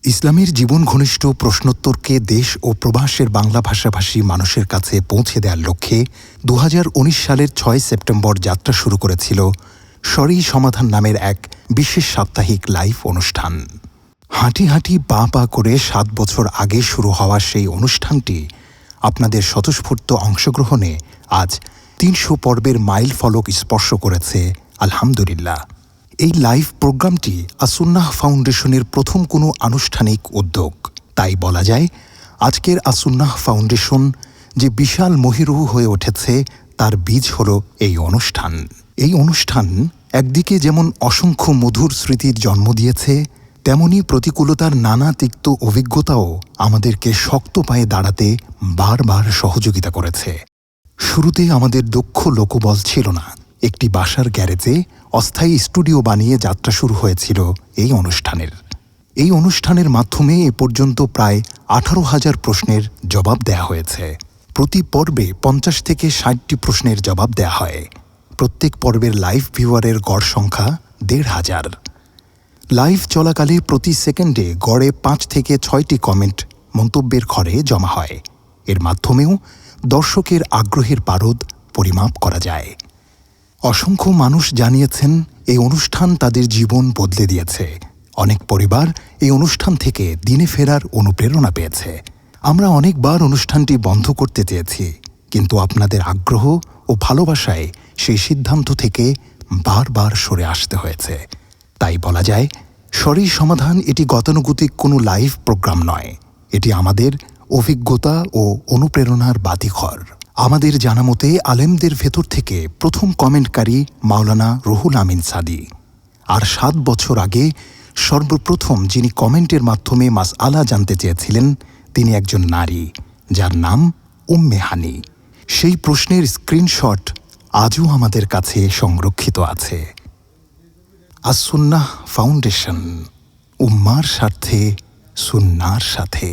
ইসলামের জীবন ঘনিষ্ঠ প্রশ্নোত্তরকে দেশ ও প্রবাসের বাংলা ভাষাভাষী মানুষের কাছে পৌঁছে দেওয়ার লক্ষ্যে ২০১৯ সালের ৬ সেপ্টেম্বর যাত্রা শুরু করেছিল সরই সমাধান নামের এক বিশেষ সাপ্তাহিক লাইভ অনুষ্ঠান। হাঁটি হাঁটি পা পা করে ৭ বছর আগে শুরু হওয়া সেই অনুষ্ঠানটি আপনাদের স্বতঃস্ফূর্ত অংশগ্রহণে আজ ৩০০ পর্বের মাইল ফলক স্পর্শ করেছে, আলহামদুলিল্লাহ। এই লাইভ প্রোগ্রামটি আসুন্নাহ ফাউন্ডেশনের প্রথম কোনো আনুষ্ঠানিক উদ্যোগ। তাই বলা যায়, আজকের আসুন্নাহ ফাউন্ডেশন যে বিশাল মহিরুহ হয়ে উঠেছে তার বীজ হল এই অনুষ্ঠান। এই অনুষ্ঠান একদিকে যেমন অসংখ্য মধুর স্মৃতির জন্ম দিয়েছে, তেমনি প্রতিকূলতার নানা তিক্ত অভিজ্ঞতাও আমাদেরকে শক্ত পায়ে দাঁড়াতে বারবার সহযোগিতা করেছে। শুরুতে আমাদের দক্ষ লোকবল ছিল না। একটি বাসার গ্যারেজে অস্থায়ী স্টুডিও বানিয়ে যাত্রা শুরু হয়েছিল এই অনুষ্ঠানের মাধ্যমে এ পর্যন্ত প্রায় ১৮,০০০ প্রশ্নের জবাব দেয়া হয়েছে। প্রতি পর্বে ৫০ থেকে ৬০টি প্রশ্নের জবাব দেয়া হয়। প্রত্যেক পর্বের লাইভ ভিউয়ারের গড় সংখ্যা ১৫০০। লাইভ চলাকালে প্রতি সেকেন্ডে গড়ে ৫ থেকে ৬টি কমেন্ট মন্তব্যের ঘরে জমা হয়। এর মাধ্যমেও দর্শকের আগ্রহের পারদ পরিমাপ করা যায়। অসংখ্য মানুষ জানিয়েছেন এই অনুষ্ঠান তাদের জীবন বদলে দিয়েছে। অনেক পরিবার এই অনুষ্ঠান থেকে দিনে ফেরার অনুপ্রেরণা পেয়েছে। আমরা অনেকবার অনুষ্ঠানটি বন্ধ করতে চেয়েছি, কিন্তু আপনাদের আগ্রহ ও ভালোবাসায় সেই সিদ্ধান্ত থেকে বারবার সরে আসতে হয়েছে। তাই বলা যায়, সরই সমাধান এটি গতানুগতিক কোনো লাইভ প্রোগ্রাম নয়, এটি আমাদের অভিজ্ঞতা ও অনুপ্রেরণার বাতিঘর। আমাদের জানামতে আলেমদের ভেতর থেকে প্রথম কমেন্টকারী মাওলানা রুহুল আমিন সাদি। আর ৭ বছর আগে সর্বপ্রথম যিনি কমেন্টের মাধ্যমে মাসআলা জানতে চেয়েছিলেন, তিনি একজন নারী, যার নাম উম্মে হানি। সেই প্রশ্নের স্ক্রিনশট আজও আমাদের কাছে সংরক্ষিত আছে। আসুন্নাহ ফাউন্ডেশন, উম্মার স্বার্থে, সুন্নাহর সাথে।